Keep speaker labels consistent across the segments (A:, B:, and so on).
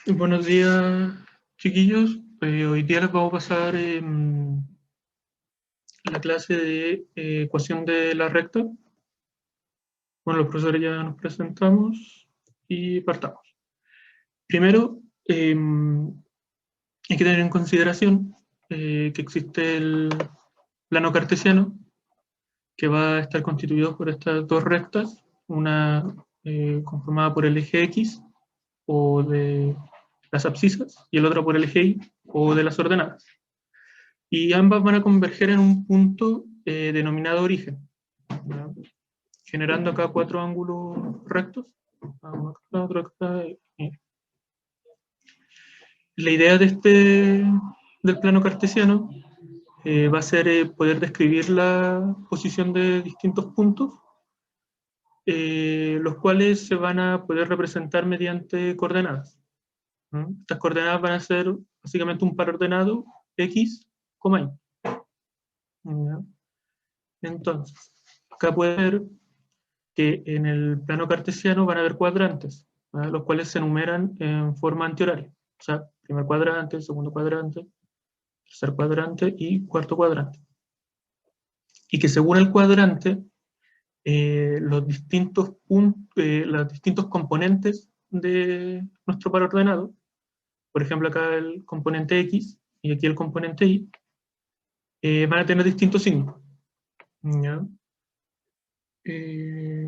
A: Buenos días, chiquillos. Hoy día les vamos a pasar la clase de ecuación de la recta. Bueno, los profesores ya nos presentamos y partamos. Primero, hay que tener en consideración que existe el plano cartesiano, que va a estar constituido por estas dos rectas, una conformada por el eje X, o de las abscisas, y el otro por el eje Y, o de las ordenadas. Y ambas van a converger en un punto denominado origen, ¿no? Generando acá cuatro ángulos rectos. La idea del plano cartesiano va a ser poder describir la posición de distintos puntos, los cuales se van a poder representar mediante coordenadas, ¿no? Estas coordenadas van a ser básicamente un par ordenado X, Y. ¿Ya? Entonces, acá puede ver que en el plano cartesiano van a haber cuadrantes, ¿vale? Los cuales se enumeran en forma antihoraria. O sea, primer cuadrante, segundo cuadrante, tercer cuadrante y cuarto cuadrante. Y que según el cuadrante, los distintos componentes de nuestro par ordenado, por ejemplo acá el componente X y aquí el componente Y, van a tener distintos signos. ¿Ya? Y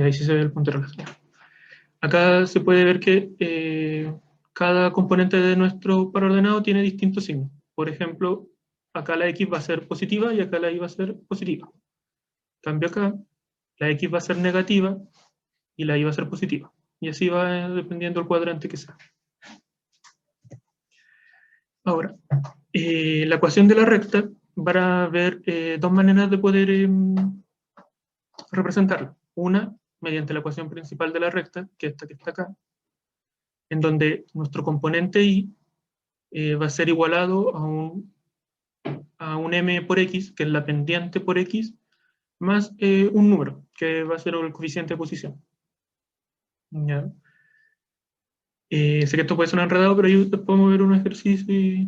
A: ahí sí se ve el punto de relación. Acá se puede ver que cada componente de nuestro par ordenado tiene distintos signos. Por ejemplo, acá la X va a ser positiva y acá la Y va a ser positiva. En cambio acá, la X va a ser negativa y la Y va a ser positiva. Y así va dependiendo del cuadrante que sea. Ahora, la ecuación de la recta van a ver dos maneras de poder representarla. Una, mediante la ecuación principal de la recta, que es esta que está acá, en donde nuestro componente Y va a ser igualado a un m por x, que es la pendiente por x, más un número, que va a ser el coeficiente de posición. ¿Ya? Sé que esto puede sonar enredado, pero ahí podemos ver un ejercicio y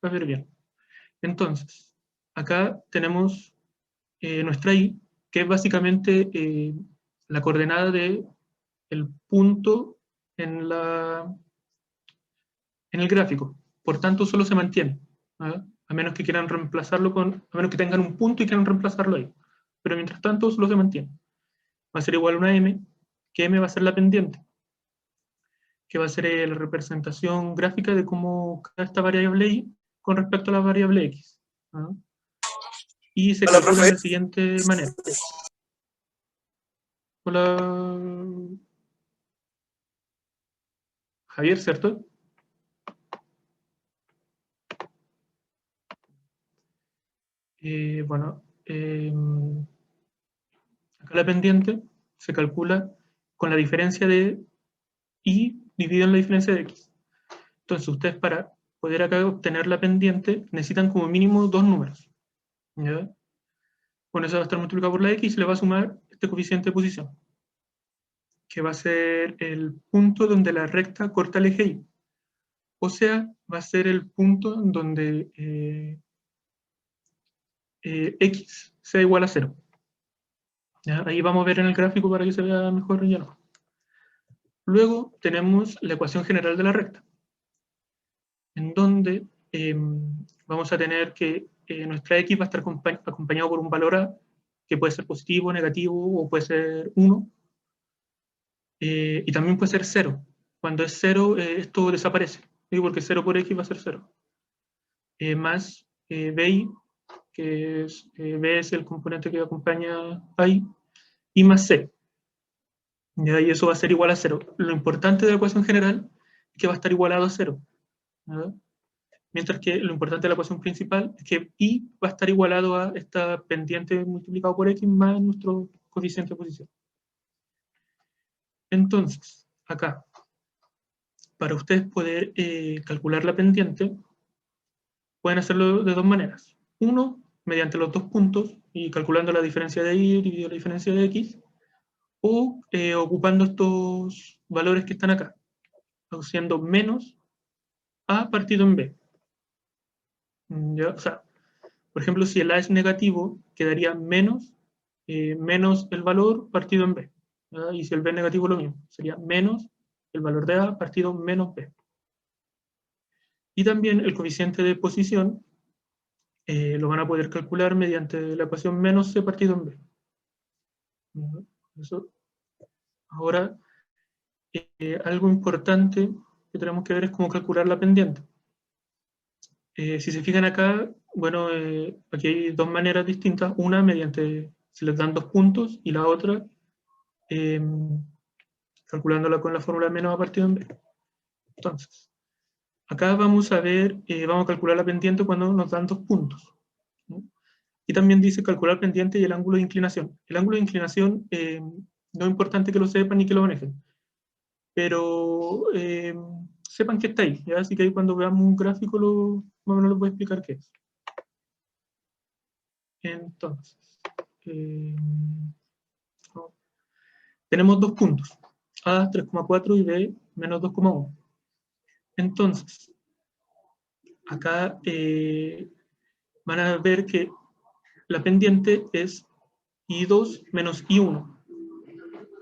A: va a ver bien. Entonces, acá tenemos nuestra y, que es básicamente la coordenada del punto en el gráfico. Por tanto, solo se mantiene, ¿ah? A menos que quieran reemplazarlo a menos que tengan un punto y quieran reemplazarlo ahí. Pero mientras tanto, solo se mantiene. Va a ser igual a una m, que m va a ser la pendiente, que va a ser la representación gráfica de cómo queda esta variable y con respecto a la variable x, ¿ah? Y se
B: Hola,
A: calcula de
B: profe.
A: la siguiente manera. Hola, Javier, ¿cierto? Bueno, acá la pendiente se calcula con la diferencia de y dividido en la diferencia de x. Entonces, ustedes para poder acá obtener la pendiente necesitan como mínimo dos números, ¿ya? Con eso va a estar multiplicado por la x y se le va a sumar este coeficiente de posición, que va a ser el punto donde la recta corta el eje y. O sea, va a ser el punto donde x sea igual a 0. ¿Ya? Ahí vamos a ver en el gráfico para que se vea mejor ya no. Luego tenemos la ecuación general de la recta, en donde vamos a tener que nuestra x va a estar acompañado por un valor a, que puede ser positivo, negativo, o puede ser 1, y también puede ser 0. Cuando es 0, esto desaparece, ¿sí? Porque 0 por x va a ser 0. Más bi, que es, b es el componente que acompaña a y más c. ¿Ya? Y eso va a ser igual a 0. Lo importante de la ecuación general es que va a estar igualado a 0. ¿Ya? Mientras que lo importante de la ecuación principal es que y va a estar igualado a esta pendiente multiplicado por x más nuestro coeficiente de posición. Entonces, acá, para ustedes poder calcular la pendiente, pueden hacerlo de dos maneras. Uno, mediante los dos puntos, y calculando la diferencia de y dividido la diferencia de x, o ocupando estos valores que están acá, haciendo menos a partido en b. ¿Ya? O sea, por ejemplo, si el a es negativo, quedaría menos el valor partido en b. ¿Ya? Y si el b es negativo, lo mismo. Sería menos el valor de a partido menos b. Y también el coeficiente de posición lo van a poder calcular mediante la ecuación menos c partido en b. ¿Ya? Eso. Ahora, algo importante que tenemos que ver es cómo calcular la pendiente. Si se fijan acá, bueno, aquí hay dos maneras distintas. Una mediante, se les dan dos puntos, y la otra calculándola con la fórmula menos a partido en b. Entonces, acá vamos a ver, vamos a calcular la pendiente cuando nos dan dos puntos, ¿no? Y también dice calcular pendiente y el ángulo de inclinación. El ángulo de inclinación no es importante que lo sepan ni que lo manejen, pero sepan que está ahí, ¿ya? Así que ahí cuando veamos un gráfico más o menos les voy a explicar qué es. Entonces, tenemos dos puntos, A 3,4 y B menos 2,1. Entonces, acá van a ver que la pendiente es I2 menos I1,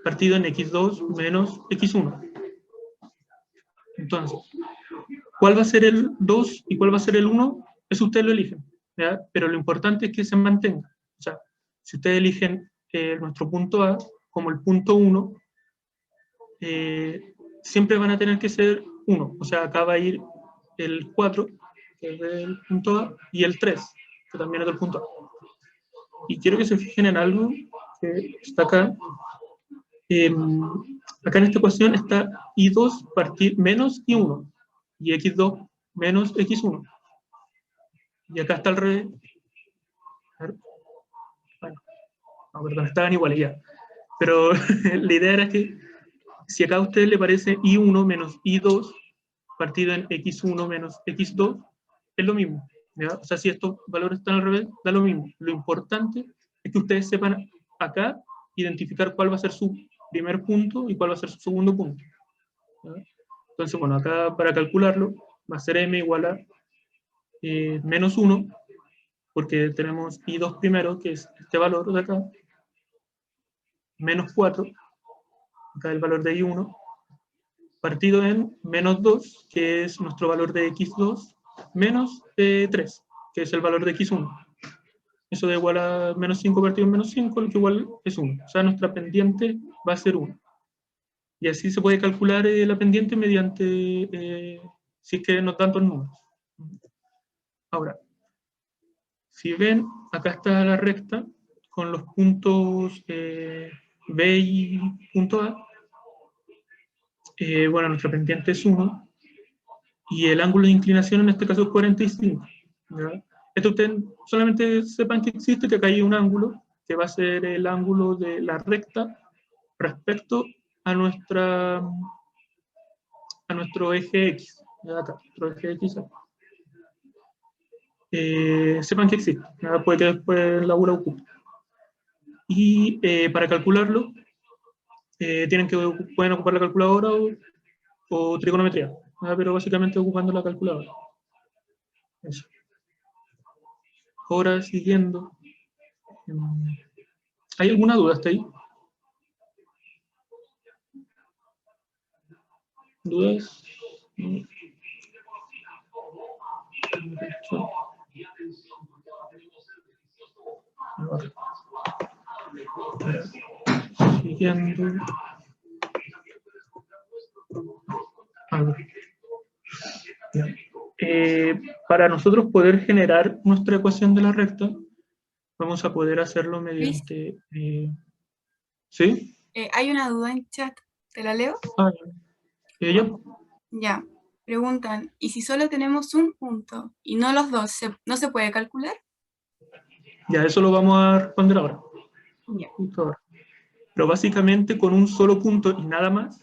A: partido en X2 menos X1. Entonces, ¿cuál va a ser el 2 y cuál va a ser el 1? Eso ustedes lo eligen, ¿ya? Pero lo importante es que se mantenga. O sea, si ustedes eligen nuestro punto A como el punto 1, siempre van a tener que ser 1. O sea, acá va a ir el 4, que es del punto A, y el 3, que también es del punto A. Y quiero que se fijen en algo que está acá. Acá en esta ecuación está I2 menos I1, y X2 menos X1. Y acá está al revés. Bueno, no, perdón, estaban iguales ya. Pero la idea era que si acá a ustedes le parece I1 menos I2 partido en X1 menos X2, es lo mismo, ¿ya? O sea, si estos valores están al revés, da lo mismo. Lo importante es que ustedes sepan acá identificar cuál va a ser su primer punto y cuál va a ser su segundo punto, ¿ya? Entonces, bueno, acá para calcularlo va a ser m igual a menos 1, porque tenemos I2 primero, que es este valor de acá, menos 4, acá el valor de I1, partido en menos 2, que es nuestro valor de X2, menos 3, que es el valor de X1. Eso da igual a menos 5 partido en menos 5, lo que igual es 1. O sea, nuestra pendiente va a ser 1. Y así se puede calcular la pendiente mediante, si es que nos dan dos números. Ahora, si ven, acá está la recta con los puntos B y punto A. Bueno, nuestra pendiente es 1, y el ángulo de inclinación en este caso es 45. ¿Ya? Esto ustedes solamente sepan que existe, que acá hay un ángulo, que va a ser el ángulo de la recta respecto a nuestro eje X. ¿Ya? Acá, nuestro eje X. Sepan que existe, ¿ya? Puede que después la URA ocupe. Y para calcularlo, pueden ocupar la calculadora o trigonometría, ¿ya? Pero básicamente ocupando la calculadora. Eso. Ahora, siguiendo. ¿Hay alguna duda hasta ahí? ¿Dudas? Siguiendo. Para nosotros poder generar nuestra ecuación de la recta, vamos a poder hacerlo mediante... ¿Sí?
B: Hay una duda en chat, ¿te la leo?
A: ¿Ya?
B: Ya, preguntan, ¿y si solo tenemos un punto y no los dos, no se puede calcular?
A: Ya, eso lo vamos a responder ahora.
B: Ya.
A: Justo ahora. Pero básicamente con un solo punto y nada más,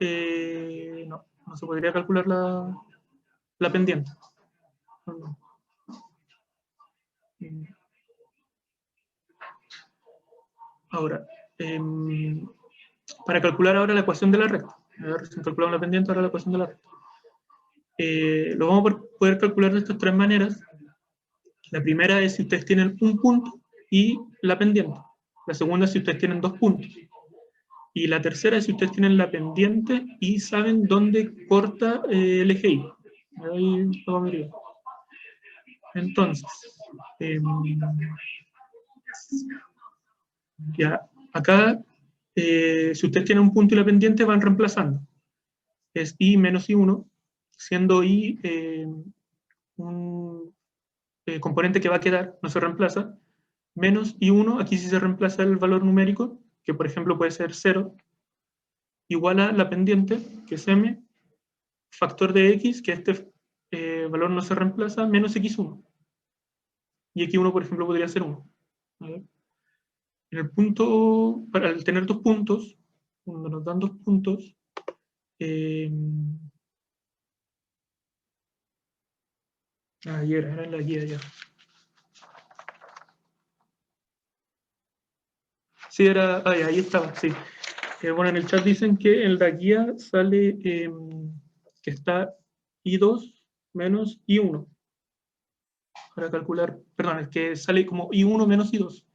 A: no se podría calcular la pendiente. Ahora, para calcular ahora la ecuación de la recta, recién calculamos la pendiente, ahora la ecuación de la recta. Lo vamos a poder calcular de estas tres maneras. La primera es si ustedes tienen un punto y la pendiente. La segunda es si ustedes tienen 2 puntos. Y la tercera es si ustedes tienen la pendiente y saben dónde corta el eje Y. Ahí lo vamos a ver. Entonces, ya, acá, si ustedes tienen un punto y la pendiente, van reemplazando. Es I menos I1, siendo I un componente que va a quedar, no se reemplaza, menos I1, aquí sí se reemplaza el valor numérico, que por ejemplo puede ser 0, igual a la pendiente, que es M, factor de X, que este valor no se reemplaza, menos X1. Y X1, por ejemplo, podría ser 1. ¿Vale? En el punto, al tener 2 puntos, cuando nos dan 2 puntos, era la guía ya. Sí, era, ahí estaba, sí. Bueno, en el chat dicen que en la guía sale que está I2 menos I1 para calcular, perdón, es que sale como I1 menos I2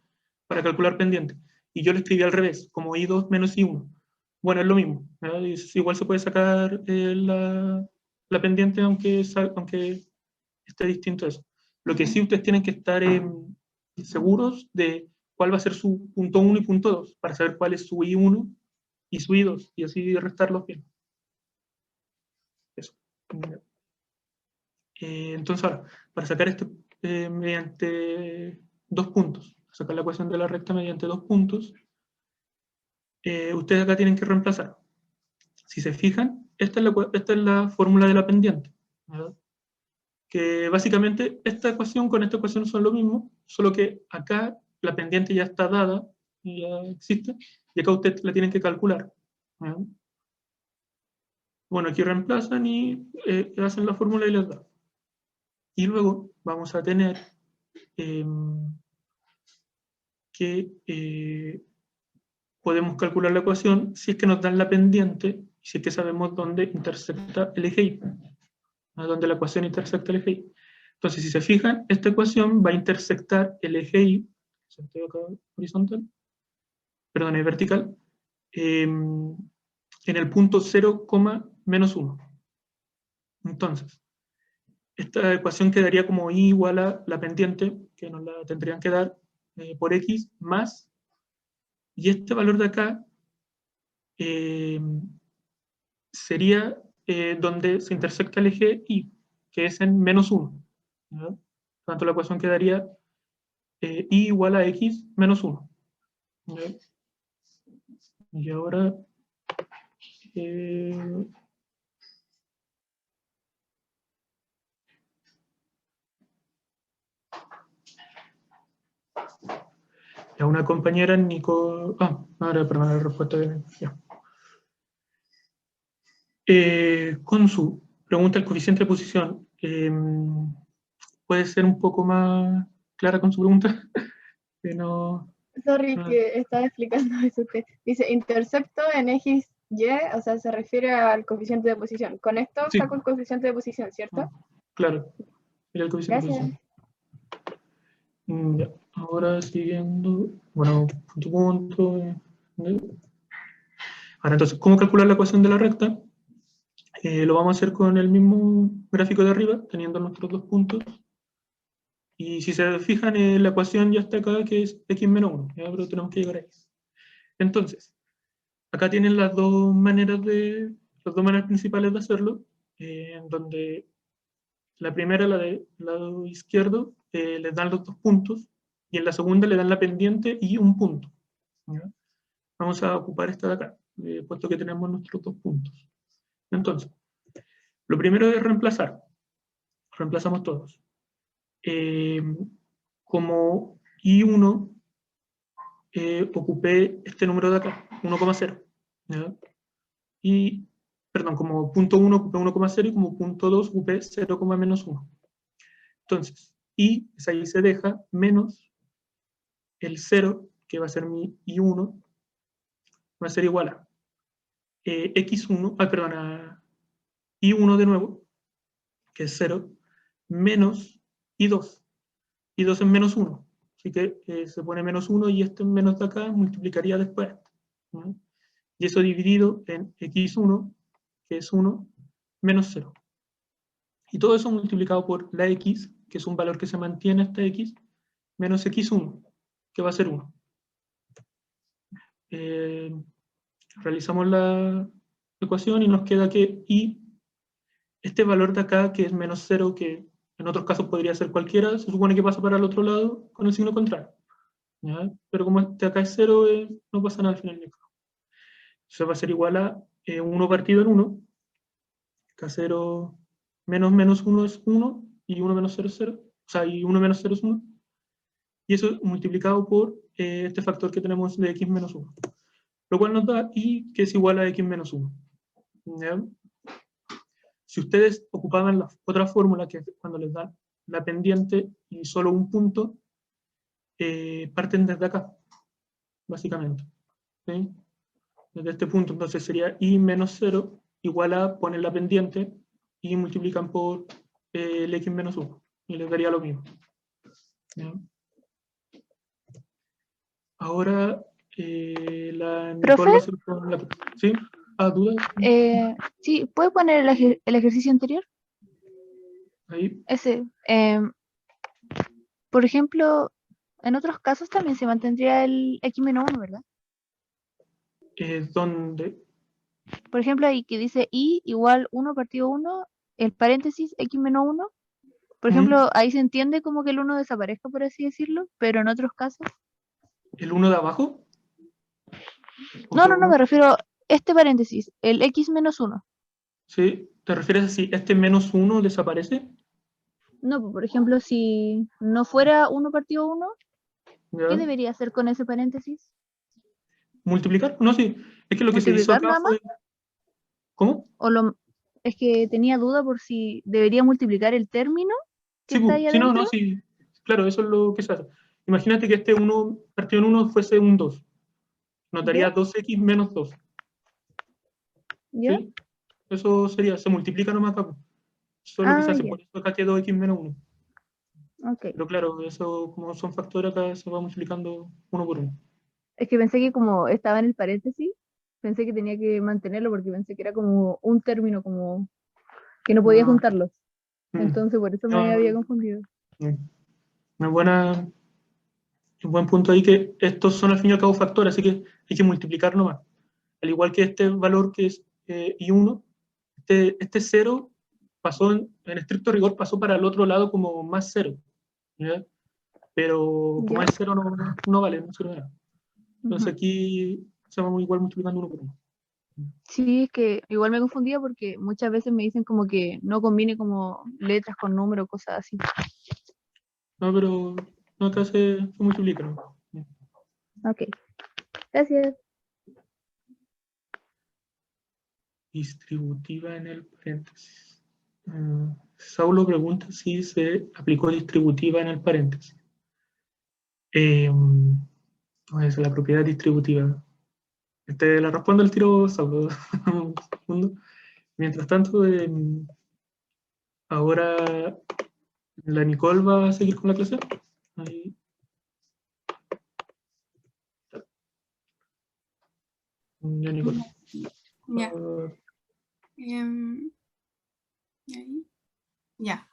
A: para calcular pendiente. Y yo lo escribí al revés, como I2 menos I1. Bueno, es lo mismo. Igual se puede sacar la pendiente aunque esté distinto a eso. Lo que sí ustedes tienen que estar seguros de cuál va a ser su punto 1 y punto 2, para saber cuál es su I1 y su I2, y así restarlos bien. Eso. Entonces ahora, para sacar esto mediante 2 puntos, sacar la ecuación de la recta mediante 2 puntos, ustedes acá tienen que reemplazar. Si se fijan, esta es la fórmula de la pendiente, ¿verdad? Que básicamente esta ecuación con esta ecuación son lo mismo, solo que acá la pendiente ya está dada, ya existe, y acá ustedes la tienen que calcular. ¿Verdad? Bueno, aquí reemplazan y hacen la fórmula y les da. Y luego vamos a tener que podemos calcular la ecuación si es que nos dan la pendiente y si es que sabemos dónde intersecta el eje Y, donde la ecuación intersecta el eje Y. Entonces, si se fijan, esta ecuación va a intersectar el eje Y, acá horizontal, perdón, es vertical, en el punto 0, menos 1. Entonces, esta ecuación quedaría como Y igual a la pendiente, que nos la tendrían que dar por X, más, y este valor de acá sería donde se intersecta el eje Y, que es en menos 1. ¿Ya? Por lo tanto, la ecuación quedaría Y igual a X menos 1. ¿Ya? Y ahora... a una compañera, Nico... ahora, perdón, la respuesta de... Ya. Con su pregunta el coeficiente de posición, ¿puede ser un poco más clara con su pregunta? No,
C: Sorry, que estaba explicando eso. Dice, intersecto en eje Y, o sea, se refiere al coeficiente de posición. Con esto
A: sí.
C: saco el coeficiente de posición, ¿cierto?
A: Claro, era el coeficiente
C: Gracias.
A: de posición. Ya. Ahora siguiendo, bueno, punto. Ahora, entonces, ¿cómo calcular la ecuación de la recta? Lo vamos a hacer con el mismo gráfico de arriba, teniendo nuestros 2 puntos. Y si se fijan, la ecuación ya está acá, que es x menos 1, ¿ya? Pero tenemos que llegar a x. Entonces, acá tienen las dos maneras principales de hacerlo, en donde la primera, la del lado izquierdo, les dan los 2 puntos, y en la segunda le dan la pendiente y un punto. ¿Ya? Vamos a ocupar esta de acá, puesto que tenemos nuestros 2 puntos. Entonces, lo primero es reemplazar. Reemplazamos todos. Como I1, ocupé este número de acá, 1,0. ¿Ya? Y perdón, como punto 1 ocupe 1,0 y como punto 2 ocupe 0,-1. Entonces, y esa y se deja menos el 0, que va a ser mi I1, va a ser igual a X1, perdón, a I1 de nuevo, que es 0, menos I2. I2 es menos 1. Así que se pone menos 1 y este menos de acá multiplicaría después. ¿No? Y eso dividido en X1, que es 1, menos 0. Y todo eso multiplicado por la X, que es un valor que se mantiene hasta X, menos X1, que va a ser 1. Realizamos la ecuación y nos queda que Y, este valor de acá, que es menos 0, que en otros casos podría ser cualquiera, se supone que pasa para el otro lado con el signo contrario. ¿Ya? Pero como este acá es 0, no pasa nada al final. Eso va a ser igual a 1 partido en 1. Acá 0 menos 1 es 1, y 1 menos 0 es 0. O sea, y 1 menos 0 es 1. Y eso multiplicado por este factor que tenemos de x menos 1. Lo cual nos da y, que es igual a x menos 1. ¿Ya? Si ustedes ocupaban la otra fórmula, que es cuando les dan la pendiente y solo un punto, parten desde acá, básicamente. ¿Sí? Desde este punto, entonces sería y menos 0 igual a poner la pendiente y multiplican por el x menos 1. Y les daría lo mismo. ¿Ya? Ahora la
D: ¿Profe?
A: Nicole va a hacer la... ¿Sí? ¿Dudas?
D: Sí, ¿puede poner el ejercicio anterior?
A: Ahí.
D: Ese. Por ejemplo, en otros casos también se mantendría el x-1, ¿verdad?
A: Donde
D: Por ejemplo, ahí que dice y igual 1 partido 1, el paréntesis x-1. Por ejemplo, ahí se entiende como que el 1 desaparezca, por así decirlo, pero en otros casos...
A: ¿el 1 de abajo?
D: No, me refiero a este paréntesis, el x-1.
A: ¿Sí? ¿Te refieres a si este menos 1 desaparece?
D: No, pues, por ejemplo, si no fuera 1 partido 1,
A: ¿Ya?
D: ¿qué debería hacer con ese paréntesis?
A: ¿Multiplicar? No, sí. Es que lo que se hizo
D: ¿Multiplicar
A: acá
D: nada más?
A: fue... ¿Cómo?
D: Es que tenía duda por si debería multiplicar el término que
A: Sí,
D: está ahí
A: sí, no,
D: adentro.
A: sí. Claro, eso es lo que se hace. Imagínate que este 1 partido en 1 fuese un 2. Nos daría
D: ¿Ya?
A: 2x menos 2.
D: ¿Ya?
A: ¿Sí? Eso sería, se multiplica nomás acá. Eso es lo que se hace,
D: Ya.
A: por eso acá quedó x menos 1.
D: Ok.
A: Pero claro, eso como son factores acá se va multiplicando uno por uno.
D: Es que pensé que como estaba en el paréntesis, pensé que tenía que mantenerlo porque pensé que era como un término, como que no podía
A: Ah,
D: juntarlos.
A: mm,
D: Entonces por eso me
A: no,
D: había confundido.
A: una buena, un buen punto ahí que estos son al fin y al cabo factores, así que hay que multiplicar nomás. Al igual que este valor que es I1, este 0 pasó, en estricto rigor, pasó para el otro lado como más 0. ¿Ya? Pero como
D: ¿Ya?
A: es 0 no vale, no sirve de nada. Entonces
D: Ujú.
A: aquí se va igual multiplicando uno por uno.
D: Sí, es que igual me confundía porque muchas veces me dicen como que no combine como letras con números, cosas así.
A: No, pero no, acá se multiplica, ¿no?
D: Ok, gracias.
A: Distributiva en el paréntesis. Saulo pregunta si se aplicó distributiva en el paréntesis. No es la propiedad distributiva. La respondo al tiro, Saulo. Un segundo. Mientras tanto, ahora la Nicole va a seguir con la clase. Ahí. Ya, Nicole.
B: Ya.
A: Ah,
B: Ahí. Ya.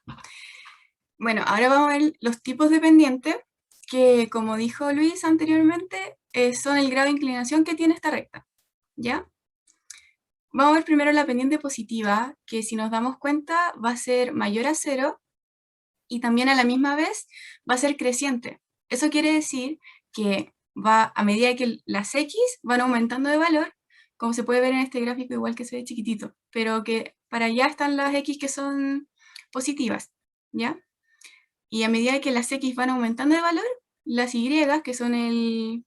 B: Bueno, ahora vamos a ver los tipos de pendiente, que como dijo Luis anteriormente, son el grado de inclinación que tiene esta recta. ¿Ya? Vamos a ver primero la pendiente positiva, que si nos damos cuenta va a ser mayor a 0 y también a la misma vez va a ser creciente. Eso quiere decir que va a medida que las x van aumentando de valor, como se puede ver en este gráfico igual que se ve chiquitito, pero que para allá están las x que son positivas, ¿ya? Y a medida que las x van aumentando de valor, las y, que son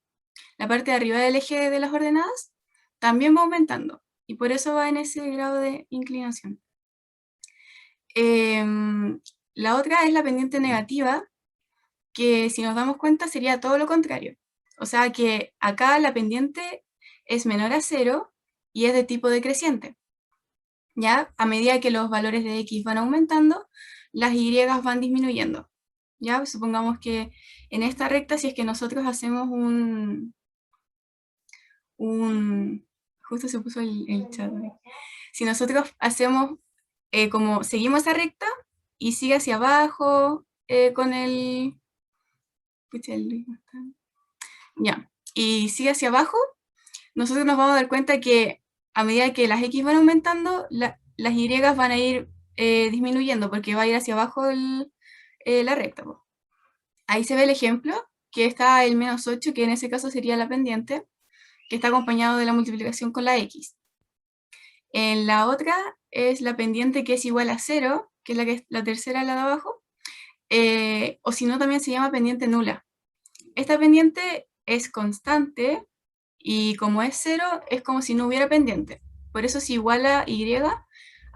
B: la parte de arriba del eje de las ordenadas, también va aumentando. y por eso va en ese grado de inclinación. La otra es la pendiente negativa, que si nos damos cuenta sería todo lo contrario. O sea que acá la pendiente es menor a 0 y es de tipo decreciente. ¿Ya? A medida que los valores de x van aumentando, las y van disminuyendo. ¿Ya? Supongamos que en esta recta, si es que nosotros hacemos justo se puso el chat ahí. Si nosotros hacemos, como seguimos esa recta y sigue hacia abajo con el... Pucha, ya, y sigue hacia abajo, nosotros nos vamos a dar cuenta que a medida que las x van aumentando, las y van a ir disminuyendo, porque va a ir hacia abajo la recta. Ahí se ve el ejemplo, que está el menos 8, que en ese caso sería la pendiente, que está acompañado de la multiplicación con la x. En la otra es la pendiente que es igual a 0, que es la tercera, la de abajo, o si no también se llama pendiente nula. Esta pendiente es constante y como es 0 es como si no hubiera pendiente. Por eso se iguala y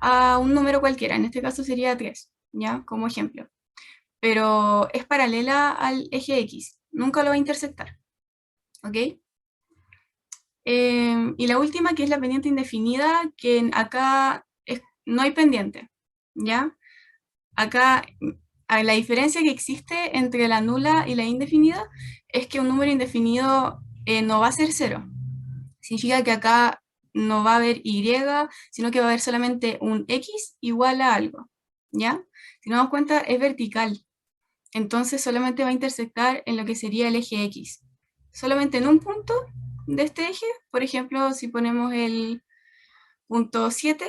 B: a un número cualquiera, en este caso sería 3, ¿ya? Como ejemplo. Pero es paralela al eje X, nunca lo va a intersectar, ¿ok? Y la última, que es la pendiente indefinida, que acá no hay pendiente, ¿ya? Acá la diferencia que existe entre la nula y la indefinida es que un número indefinido no va a ser 0. Significa que acá no va a haber y, sino que va a haber solamente un x igual a algo, ¿ya? Si nos damos cuenta, es vertical. Entonces solamente va a intersectar en lo que sería el eje x. Solamente en un punto de este eje, por ejemplo, si ponemos el punto 7,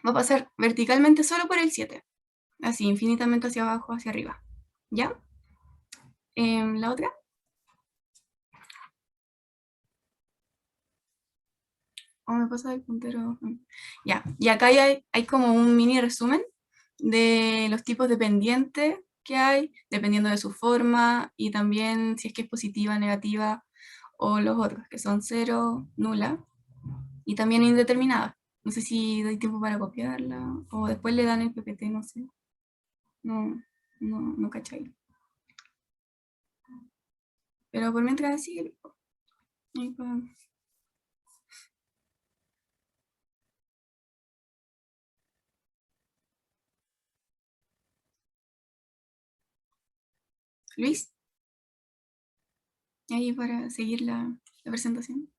B: va a pasar verticalmente solo por el 7. Así, infinitamente hacia abajo, hacia arriba. ¿Ya? La otra. ¿O me pasa el puntero? Ya, y acá hay como un mini resumen de los tipos de pendiente que hay, dependiendo de su forma, y también si es que es positiva, negativa, o los otros, que son 0, nula, y también indeterminada. No sé si doy tiempo para copiarla, o después le dan el PPT, no sé. No cachai. Pero por mientras sigue. Luis, ahí para seguir la presentación.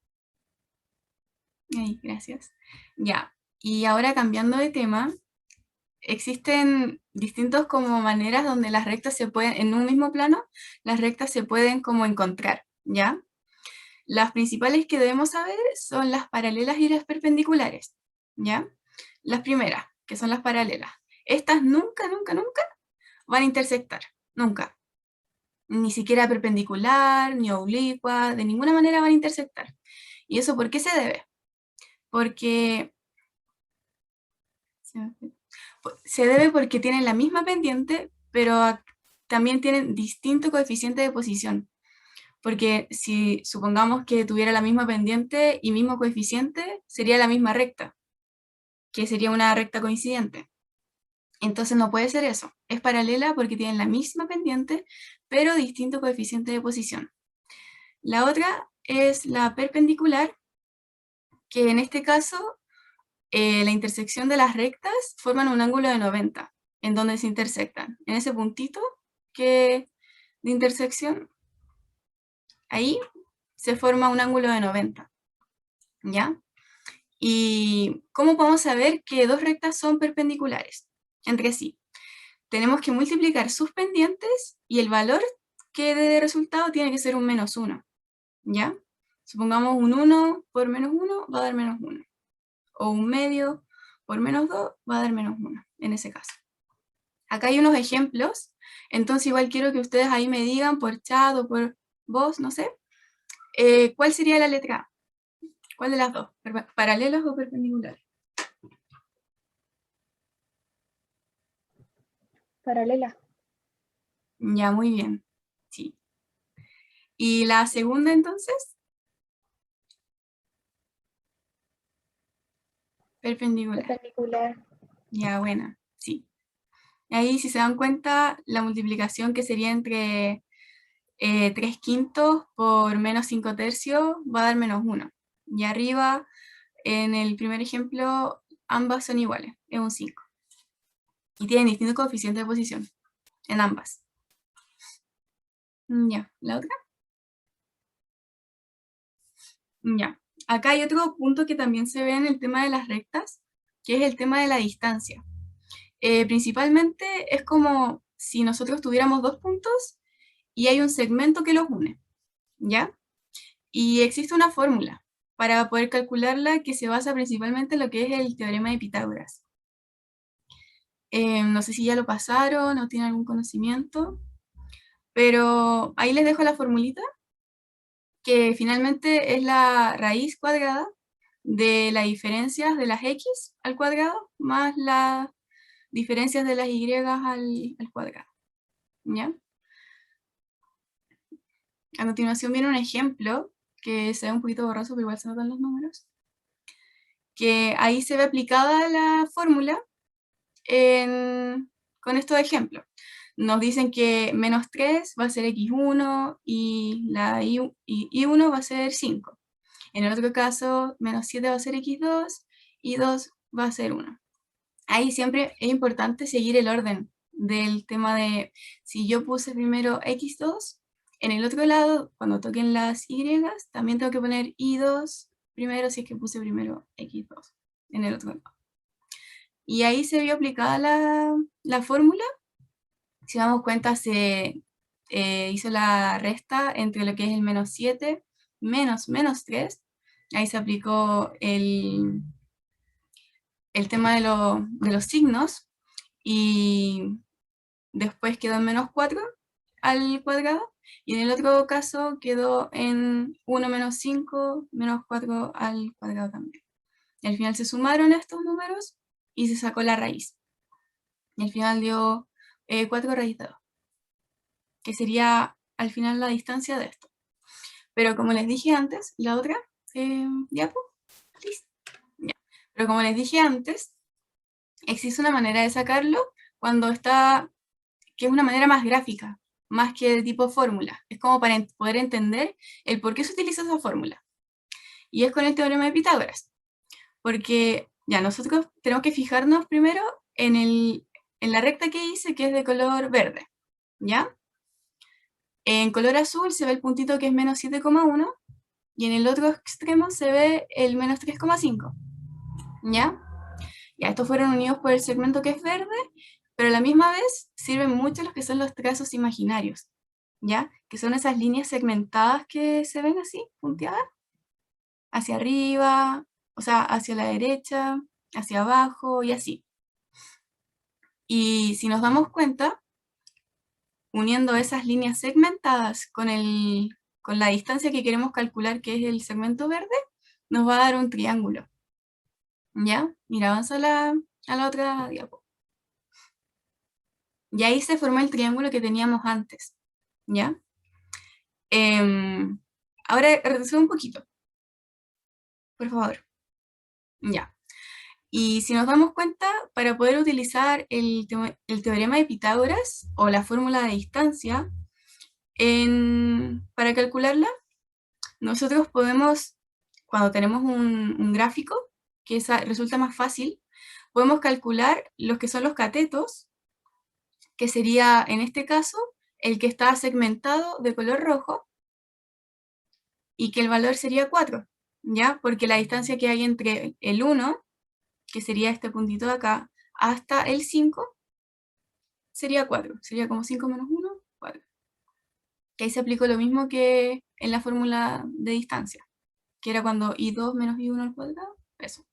B: Ahí, gracias. Ya, y ahora cambiando de tema, existen distintos como maneras donde las rectas se pueden, en un mismo plano, las rectas se pueden como encontrar, ¿ya? Las principales que debemos saber son las paralelas y las perpendiculares, ¿ya? Las primeras, que son las paralelas. Estas nunca van a intersectar, nunca. Ni siquiera perpendicular, ni oblicua, de ninguna manera van a intersectar. ¿Y eso por qué se debe? Porque se debe porque tienen la misma pendiente, pero también tienen distinto coeficiente de posición. Porque si supongamos que tuviera la misma pendiente y mismo coeficiente, sería la misma recta, que sería una recta coincidente. Entonces no puede ser eso. Es paralela porque tienen la misma pendiente, pero distinto coeficiente de posición. La otra es la perpendicular, que en este caso la intersección de las rectas forman un ángulo de 90, en donde se intersectan. En ese puntito de intersección, ahí se forma un ángulo de 90, ¿ya? ¿Y cómo podemos saber que dos rectas son perpendiculares entre sí? Tenemos que multiplicar sus pendientes y el valor que dé de resultado tiene que ser un menos 1, ¿ya? Supongamos un 1 por menos 1 va a dar menos 1. O un medio por menos 2 va a dar menos 1, en ese caso. Acá hay unos ejemplos, entonces igual quiero que ustedes ahí me digan por chat o por voz, no sé, ¿cuál sería la letra A? ¿Cuál de las dos? ¿Paralelos o perpendiculares?
C: Paralela.
B: Ya, muy bien. Sí. ¿Y la segunda entonces? Perpendicular.
C: Perpendicular.
B: Ya, buena, sí. Ahí, si se dan cuenta, la multiplicación que sería entre 3/5 por menos 5/3 va a dar -1. Y arriba, en el primer ejemplo, ambas son iguales, es un 5. Y tienen distintos coeficientes de posición en ambas. Ya, ¿la otra? Ya. Acá hay otro punto que también se ve en el tema de las rectas, que es el tema de la distancia. Principalmente es como si nosotros tuviéramos dos puntos y hay un segmento que los une, ¿ya? Y existe una fórmula para poder calcularla que se basa principalmente en lo que es el teorema de Pitágoras. No sé si ya lo pasaron o tienen algún conocimiento, pero ahí les dejo la formulita, que finalmente es la raíz cuadrada de las diferencias de las x al cuadrado más las diferencias de las y al cuadrado, ¿ya? A continuación viene un ejemplo que se ve un poquito borroso, pero igual se notan los números, que ahí se ve aplicada la fórmula con estos ejemplos. Nos dicen que -3 va a ser x1 y la y1 va a ser 5. En el otro caso, -7 va a ser x2 y 2 va a ser 1. Ahí siempre es importante seguir el orden del tema de si yo puse primero x2, en el otro lado, cuando toquen las y, también tengo que poner y2 primero si es que puse primero x2 en el otro lado. Y ahí se vio aplicada la fórmula. Si damos cuenta, se hizo la resta entre lo que es el -7 menos -3. Ahí se aplicó el tema de los signos y después quedó en -4 al cuadrado. Y en el otro caso quedó en 1 menos 5 menos 4 al cuadrado también. Y al final se sumaron estos números y se sacó la raíz. Y al final dio 4 raíz de 2, que sería al final la distancia de esto. Pero como les dije antes, la otra, ya, pues, listo. Ya. Pero como les dije antes, existe una manera de sacarlo cuando está, que es una manera más gráfica, más que de tipo fórmula. Es como para poder entender el por qué se utiliza esa fórmula. Y es con el teorema de Pitágoras. Porque ya nosotros tenemos que fijarnos primero en la recta que hice, que es de color verde, ¿ya? En color azul se ve el puntito que es -7,1 y en el otro extremo se ve el -3,5, ¿ya? Ya, estos fueron unidos por el segmento que es verde, pero a la misma vez sirven mucho los que son los trazos imaginarios, ¿ya? Que son esas líneas segmentadas que se ven así, punteadas, hacia arriba, o sea, hacia la derecha, hacia abajo y así. Y si nos damos cuenta, uniendo esas líneas segmentadas con la distancia que queremos calcular, que es el segmento verde, nos va a dar un triángulo. ¿Ya? Mira, avanza a la otra diapo. Y ahí se formó el triángulo que teníamos antes. ¿Ya? Ahora retrocede un poquito. Por favor. Ya. Y si nos damos cuenta, para poder utilizar el teorema de Pitágoras o la fórmula de distancia para calcularla, nosotros podemos, cuando tenemos un gráfico, que resulta más fácil, podemos calcular los que son los catetos, que sería, en este caso, el que está segmentado de color rojo, y que el valor sería 4, ¿ya? Porque la distancia que hay entre el 1, que sería este puntito de acá, hasta el 5, sería 4. Sería como 5 menos 1, 4. Que ahí se aplicó lo mismo que en la fórmula de distancia, que era cuando i2 menos i1 al cuadrado, eso.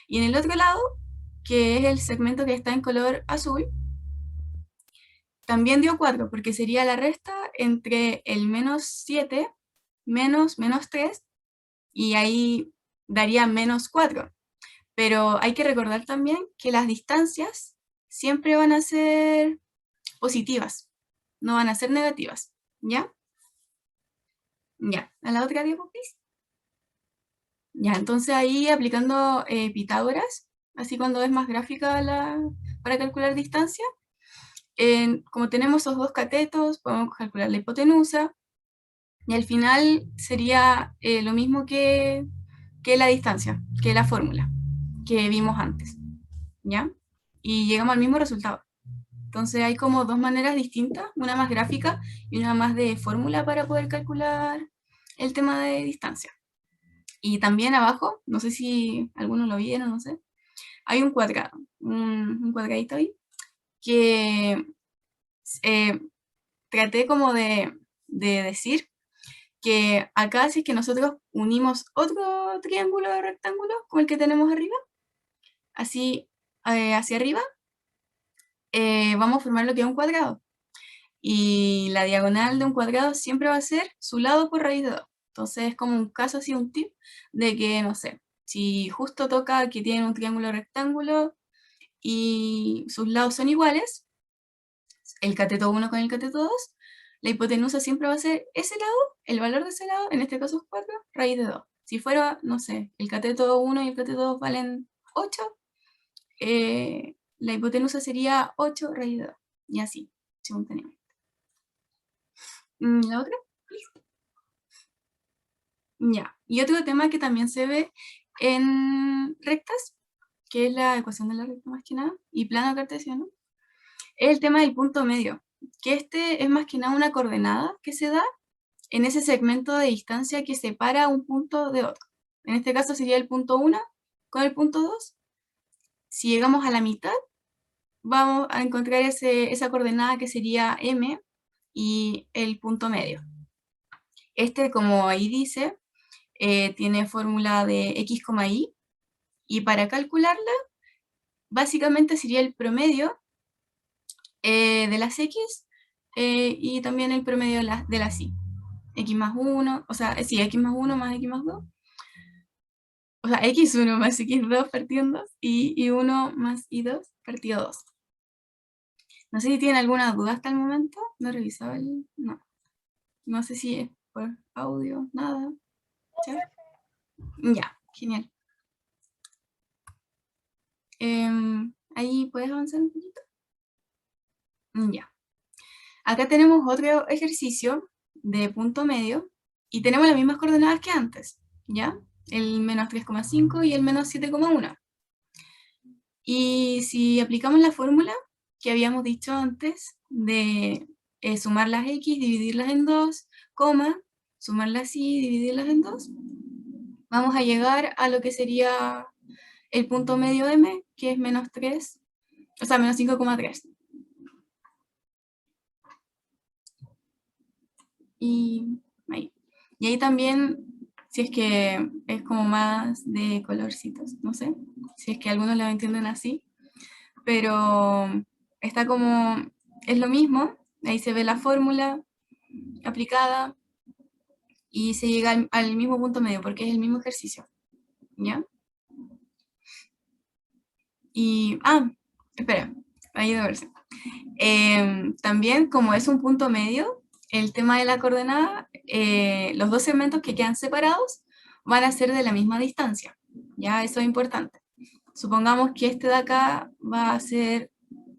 B: Y en el otro lado, que es el segmento que está en color azul, también dio 4, porque sería la resta entre el -7 menos -3, y ahí daría -4. Pero hay que recordar también que las distancias siempre van a ser positivas, no van a ser negativas, ¿ya? Ya, a la otra diapositiva, please. Ya, entonces ahí aplicando Pitágoras, así cuando es más gráfica para calcular distancia, como tenemos esos dos catetos, podemos calcular la hipotenusa, y al final sería lo mismo que la distancia, que la fórmula que vimos antes, ¿ya? Y llegamos al mismo resultado. Entonces hay como dos maneras distintas, una más gráfica y una más de fórmula para poder calcular el tema de distancia. Y también abajo, no sé si algunos lo vieron, no sé, hay un cuadrado, un cuadradito ahí, que traté como de decir que acá si es que nosotros unimos otro triángulo de rectángulo como el que tenemos arriba, así hacia arriba, vamos a formar lo que es un cuadrado. Y la diagonal de un cuadrado siempre va a ser su lado por raíz de 2. Entonces es como un caso así, un tip de que, no sé, si justo toca que tienen un triángulo rectángulo y sus lados son iguales, el cateto 1 con el cateto 2, la hipotenusa siempre va a ser ese lado, el valor de ese lado, en este caso es 4, raíz de 2. Si fuera, no sé, el cateto 1 y el cateto 2 valen 8, la hipotenusa sería 8 raíz de 2. Y así, simultáneamente. ¿La otra? Ya. Y otro tema que también se ve en rectas, que es la ecuación de la recta más que nada, y plano cartesiano, es el tema del punto medio, que este es más que nada una coordenada que se da en ese segmento de distancia que separa un punto de otro. En este caso sería el punto 1 con el punto 2. Si llegamos a la mitad, vamos a encontrar esa coordenada que sería M y el punto medio. Este, como ahí dice, tiene fórmula de x, y para calcularla, básicamente sería el promedio de las x y también el promedio de las y. X más 1, o sea, sí, x más 1 más x más 2. O sea, x1 más x2 partido en 2 y y1 más y2 partido 2. No sé si tienen alguna duda hasta el momento. No he revisado el... No. No sé si es por audio, nada. ¿Ya? Ya, genial. Ahí puedes avanzar un poquito. Ya. Acá tenemos otro ejercicio de punto medio y tenemos las mismas coordenadas que antes, ¿ya? El menos 3,5 y el menos 7,1. Y si aplicamos la fórmula que habíamos dicho antes de sumar las x, dividirlas en 2, sumar las y, dividirlas en 2, vamos a llegar a lo que sería el punto medio m, que es menos 3, o sea, menos 5,3. Y ahí también, si es que es como más de colorcitos, no sé, si es que algunos lo entienden así, pero está como, es lo mismo, ahí se ve la fórmula aplicada y se llega al mismo punto medio, porque es el mismo ejercicio, ¿ya? Y, espera, ahí debe verse. También, como es un punto medio, el tema de la coordenada, los dos segmentos que quedan separados van a ser de la misma distancia, ¿ya? Eso es importante. Supongamos que este de acá va a ser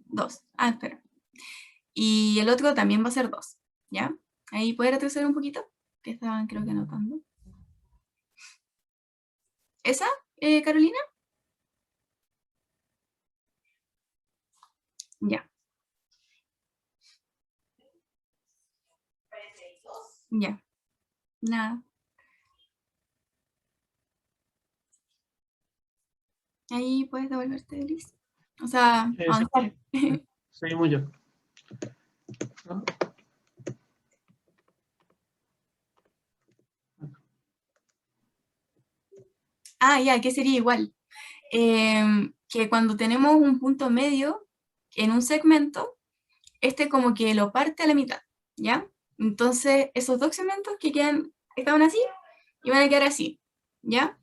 B: 2. Espera. Y el otro también va a ser 2, ¿ya? Ahí puede retroceder un poquito, que estaban creo que anotando. ¿Esa, Carolina? Ya. Ya. Nada. Ahí puedes devolverte, Liz. O sea, avanzar.
A: Seguimos yo. ¿No?
B: Ya, que sería igual. Que cuando tenemos un punto medio en un segmento, este como que lo parte a la mitad, ¿ya? Entonces, esos dos segmentos que estaban así, y van a quedar así, ¿ya?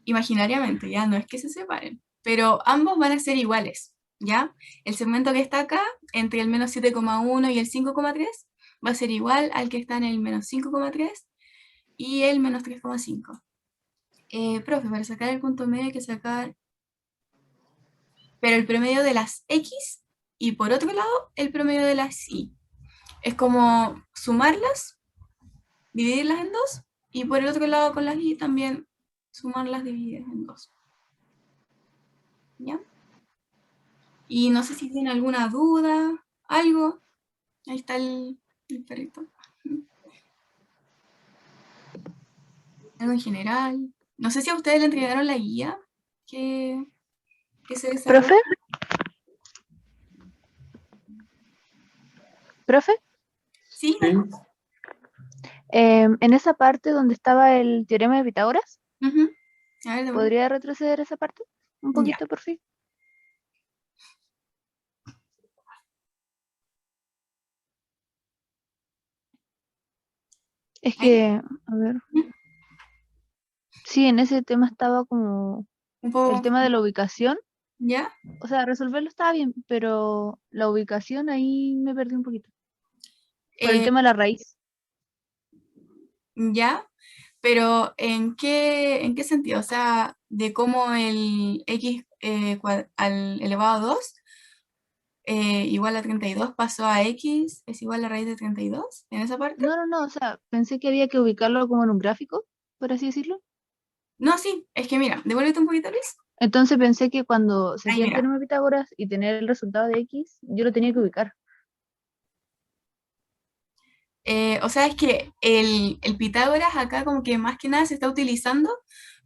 B: Imaginariamente, ¿ya? No es que se separen, pero ambos van a ser iguales, ¿ya? El segmento que está acá, entre el menos 7,1 y el 5,3, va a ser igual al que está en el menos 5,3 y el menos 3,5. Profe, para sacar el punto medio hay que sacar, pero el promedio de las X y por otro lado el promedio de las Y. Es como sumarlas, dividirlas en dos, y por el otro lado con las Y también sumarlas divididas en dos. ¿Ya? Y no sé si tienen alguna duda, algo. Ahí está el perrito. Algo en general. No sé si a ustedes le entregaron la guía que se desarrolla.
D: ¿Profe? ¿Profe?
B: Sí,
A: Sí.
D: En esa parte donde estaba el teorema de Pitágoras,
B: ujú. A ver, de vuelta.
D: ¿podría retroceder esa parte? Un
B: Ya.
D: poquito, por fin. Es
B: Ahí.
D: que, a ver.
B: Ujú.
D: Sí, en ese tema estaba como
B: Un poco.
D: el tema de la ubicación.
B: ¿Ya?
D: O sea, resolverlo estaba bien, pero la ubicación ahí me perdí un poquito. Por el
B: Eh,
D: tema de la raíz.
B: ¿Ya? Pero ¿en qué sentido? O sea, de cómo el x al elevado a 2 igual a 32 pasó a x es igual a la raíz de 32, en esa parte.
D: No, o sea, pensé que había que ubicarlo como en un gráfico, por así decirlo.
B: No, sí, es que mira, devuélvete un poquito, Luis.
D: Entonces pensé que cuando se
B: Ahí,
D: hacía el
B: mira.
D: teorema de Pitágoras y tener el resultado de X, yo lo tenía que ubicar.
B: O sea, es que el Pitágoras acá como que más que nada se está utilizando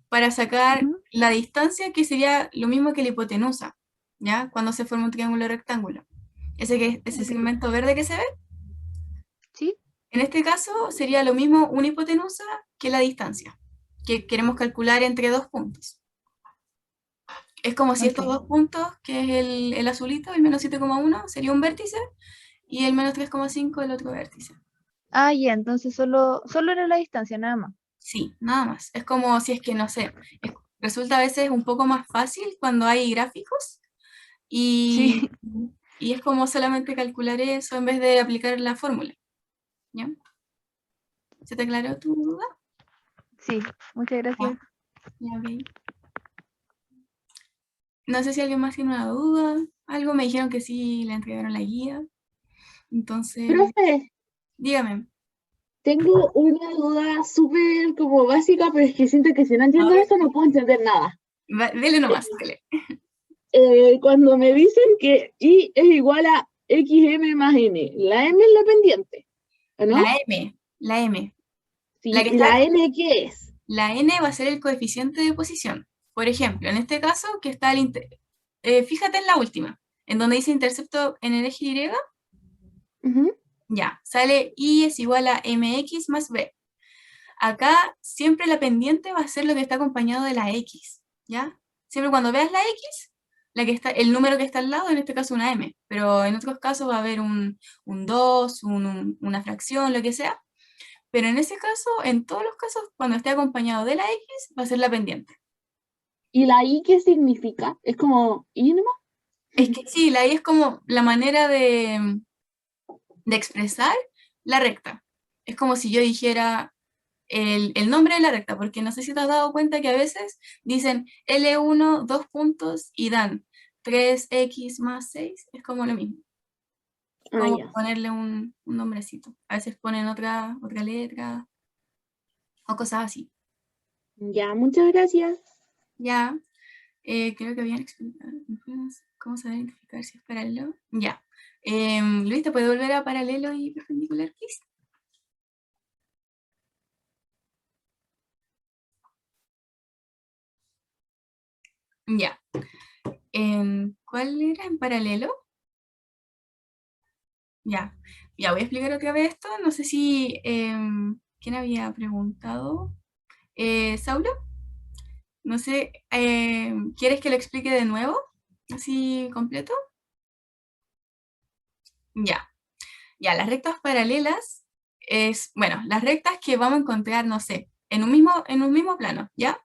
B: para sacar
D: Ujú.
B: la distancia, que sería lo mismo que la hipotenusa, ¿ya? Cuando se forma un triángulo rectángulo. Ese segmento verde que se ve,
D: ¿Sí?
B: en este caso sería lo mismo una hipotenusa que la distancia, que queremos calcular entre dos puntos. Es como si estos
D: Ok.
B: dos puntos, que es el azulito, el menos 7,1, sería un vértice, y el menos 3,5 el otro vértice.
D: Ah, ya, entonces solo era la distancia, nada más.
B: Sí, nada más. Es como si es que, no sé, resulta a veces un poco más fácil cuando hay gráficos y,
D: Sí,
B: y es como solamente calcular eso en vez de aplicar la fórmula. ¿Ya? ¿Se te aclaró tu duda?
D: sí, muchas gracias.
B: Ya, ok. No sé si alguien más tiene una duda. Algo me dijeron que sí le entregaron la guía. Entonces,
E: Profe,
B: dígame.
E: tengo una duda súper como básica, pero es que siento que si no
B: A
E: entiendo
B: ver,
E: esto no puedo entender nada.
B: Dele nomás, dele.
E: Cuando me dicen que I es igual a XM más N, la M es la pendiente, ¿o no?
B: La M. La
E: Sí,
B: que
E: ¿y
B: está,
E: la N qué es?
B: la N va a ser el coeficiente de posición. Por ejemplo, en este caso, que está fíjate en la última, en donde dice intercepto en el eje Y,
E: Ujú.
B: ya, sale I es igual a MX más B. Acá siempre la pendiente va a ser lo que está acompañado de la X, ¿ya? Siempre cuando veas la X, el número que está al lado, en este caso una M, pero en otros casos va a haber un 2, una fracción, lo que sea. Pero en ese caso, en todos los casos, cuando esté acompañado de la X, va a ser la pendiente.
E: ¿Y la I qué significa? ¿Es como I nomás?
B: Es que sí, la Y es como la manera de expresar la recta. Es como si yo dijera el nombre de la recta, porque no sé si te has dado cuenta que a veces dicen L1, dos puntos y dan 3x más 6, es como lo mismo.
E: Ah,
B: Como
E: ya.
B: ponerle un nombrecito. A veces ponen otra letra o cosas así.
E: Ya, muchas gracias.
B: Ya, creo que habían explicado cómo saber identificar si es paralelo. Ya. Luis, ¿te puede volver a paralelo y perpendicular, please? Ya. ¿Cuál era en paralelo? Ya. Ya, voy a explicar otra vez esto. No sé si... ¿quién había preguntado? ¿Saulo? No sé, ¿quieres que lo explique de nuevo? Así completo. Ya. Ya, las rectas paralelas bueno, las rectas que vamos a encontrar, no sé, en un mismo plano, ¿ya?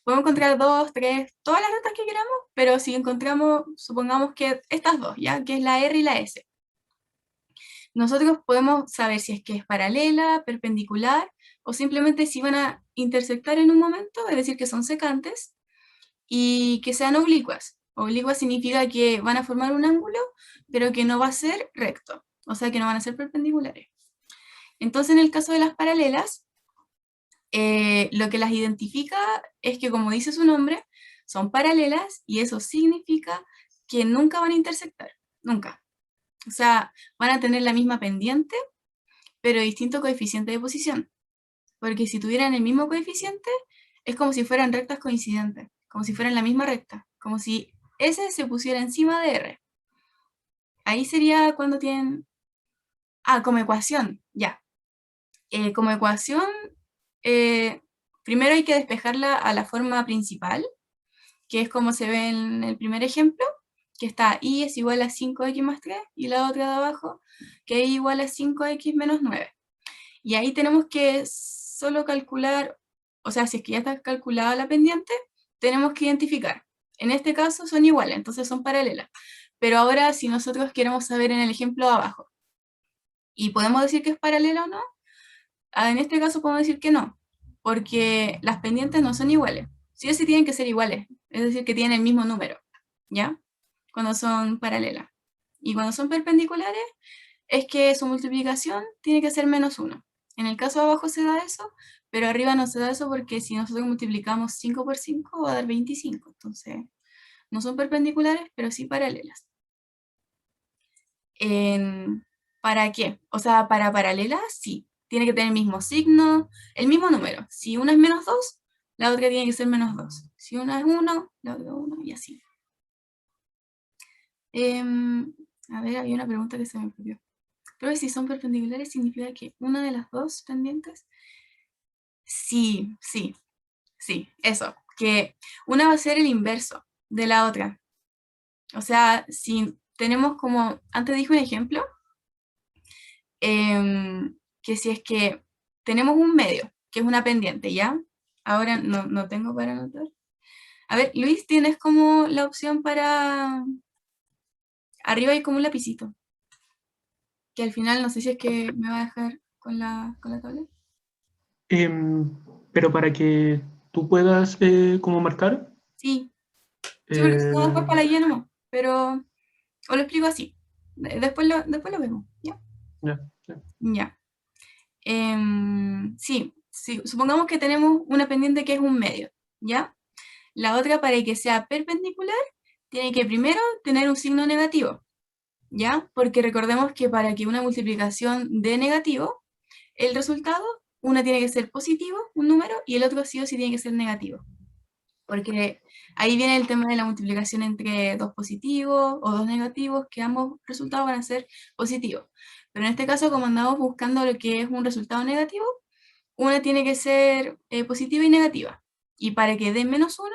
B: Podemos encontrar dos, tres, todas las rectas que queramos, pero si encontramos, supongamos que estas dos, ¿ya? Que es la R y la S. Nosotros podemos saber si es que es paralela, perpendicular o simplemente si van a intersectar en un momento, es decir, que son secantes, y que sean oblicuas. Oblicuas significa que van a formar un ángulo, pero que no va a ser recto, o sea que no van a ser perpendiculares. Entonces, en el caso de las paralelas, lo que las identifica es que, como dice su nombre, son paralelas, y eso significa que nunca van a intersectar, nunca. O sea, van a tener la misma pendiente, pero distinto coeficiente de posición. Porque si tuvieran el mismo coeficiente, es como si fueran rectas coincidentes, como si fueran la misma recta, como si S se pusiera encima de R. Ahí sería cuando tienen... Ah, como ecuación, ya. Como ecuación, primero hay que despejarla a la forma principal, que es como se ve en el primer ejemplo, que está y es igual a 5x más 3, y la otra de abajo, que es igual a 5x menos 9. Y ahí tenemos que solo calcular, o sea, si es que ya está calculada la pendiente, tenemos que identificar. En este caso son iguales, entonces son paralelas. Pero ahora, si nosotros queremos saber en el ejemplo de abajo, y podemos decir que es paralela o no, en este caso podemos decir que no, porque las pendientes no son iguales. Sí o sí tienen que ser iguales, es decir, que tienen el mismo número, ¿ya? Cuando son paralelas. Y cuando son perpendiculares, es que su multiplicación tiene que ser -1. En el caso de abajo se da eso, pero arriba no se da eso porque si nosotros multiplicamos 5 por 5 va a dar 25. Entonces, no son perpendiculares, pero sí paralelas. ¿Para qué? O sea, para paralelas, sí. Tiene que tener el mismo signo, el mismo número. Si una es -2, la otra tiene que ser -2. Si una es 1, la otra 1, y así. A ver, había una pregunta que se me ocurrió. Pero si son perpendiculares, ¿significa que una de las dos pendientes? Sí, sí, sí, eso. Que una va a ser el inverso de la otra. O sea, si tenemos como, antes dije un ejemplo, que si es que tenemos un medio, que es una pendiente, ¿ya? Ahora no tengo para anotar. A ver, Luis, tienes como la opción para... Arriba hay como un lapicito. Que al final no sé si es que me va a dejar con la tablet.
A: Pero para que tú puedas como marcar,
B: Sí, sí, porque si no después
A: eh,
B: para la guía nomás. Pero, o lo explico así. Después lo vemos, ¿ya?
A: ya, ya.
B: Ya. Sí, sí, supongamos que tenemos una pendiente que es un medio, ¿ya? La otra, para que sea perpendicular, tiene que primero tener un signo negativo, ¿ya? Porque recordemos que para que una multiplicación dé negativo, el resultado, una tiene que ser positivo, un número, y el otro sí o sí tiene que ser negativo. Porque ahí viene el tema de la multiplicación entre dos positivos o dos negativos, que ambos resultados van a ser positivos. Pero en este caso, como andamos buscando lo que es un resultado negativo, una tiene que ser positiva y negativa. Y para que dé -1,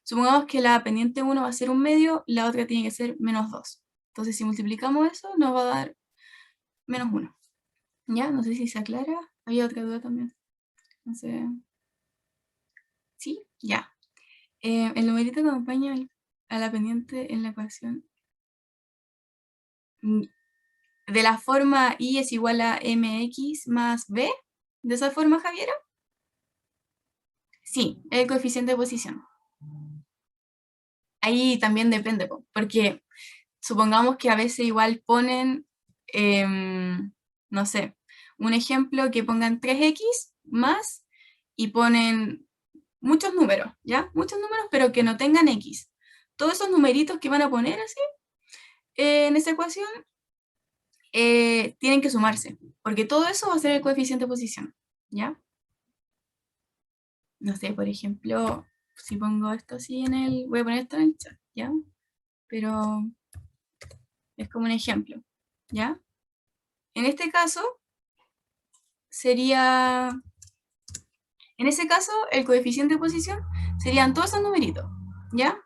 B: supongamos que la pendiente 1 va a ser un medio, la otra tiene que ser -2. Entonces, si multiplicamos eso, nos va a dar -1. ¿Ya? No sé si se aclara. Había otra duda también. No sé. ¿Sí? Ya. El numerito que acompaña a la pendiente en la ecuación de la forma y es igual a mx más b. ¿De esa forma, Javiera? Sí, el coeficiente de posición. Ahí también depende, porque supongamos que a veces igual ponen, no sé, un ejemplo que pongan 3x más y ponen muchos números, ¿ya? Muchos números, pero que no tengan x. Todos esos numeritos que van a poner así en esa ecuación tienen que sumarse, porque todo eso va a ser el coeficiente de posición, ¿ya? No sé, por ejemplo, si pongo esto así voy a poner esto en el chat, ¿ya? Pero es como un ejemplo, ¿ya? En este caso, en ese caso, el coeficiente de posición serían todos esos numeritos, ¿ya?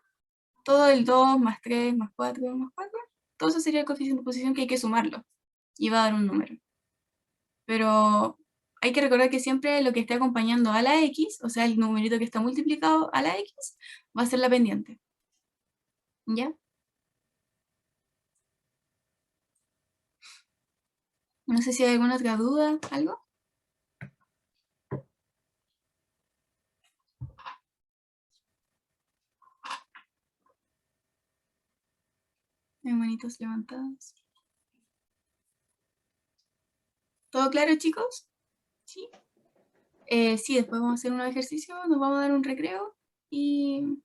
B: Todo el 2 más 3 más 4 más 4, todo eso sería el coeficiente de posición que hay que sumarlo, y va a dar un número. Pero hay que recordar que siempre lo que esté acompañando a la x, o sea, el numerito que está multiplicado a la x, va a ser la pendiente. ¿Ya? No sé si hay alguna otra duda, algo. Hay manitos levantadas. ¿Todo claro, chicos? Sí. Sí, después vamos a hacer unos ejercicios, nos vamos a dar un recreo y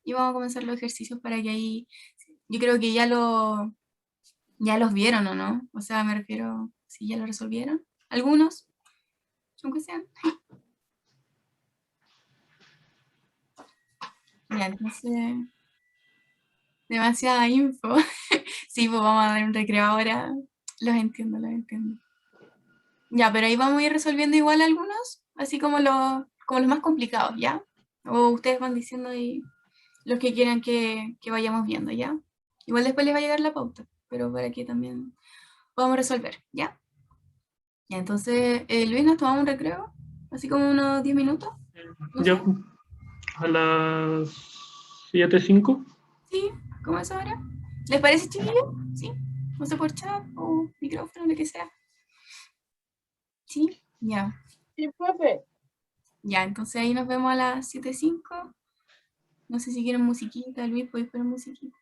B: vamos a comenzar los ejercicios para que ahí, yo creo que ya los vieron, ¿o no? O sea, me refiero, si ya lo resolvieron. Algunos, aunque sean. Ya, entonces, demasiada info. Sí, pues vamos a dar un recreo ahora. Los entiendo, los entiendo. Ya, pero ahí vamos a ir resolviendo igual algunos, así como los más complicados, ¿ya? O ustedes van diciendo ahí los que quieran que vayamos viendo, ¿ya? Igual después les va a llegar la pauta, pero para que también podamos resolver, ¿ya? Ya, entonces, Luis, nos tomamos un recreo, así como unos 10 minutos. No
A: Ya
B: sé.
A: a las 7:05.
B: Sí, ¿cómo es ahora? ¿Les parece, chiquillo? Sí, no sé, por chat o micrófono, lo que sea. Sí, ya.
E: Sí, profe.
B: Ya, entonces ahí nos vemos a las 7:05. No sé si quieren musiquita, Luis, podéis poner musiquita.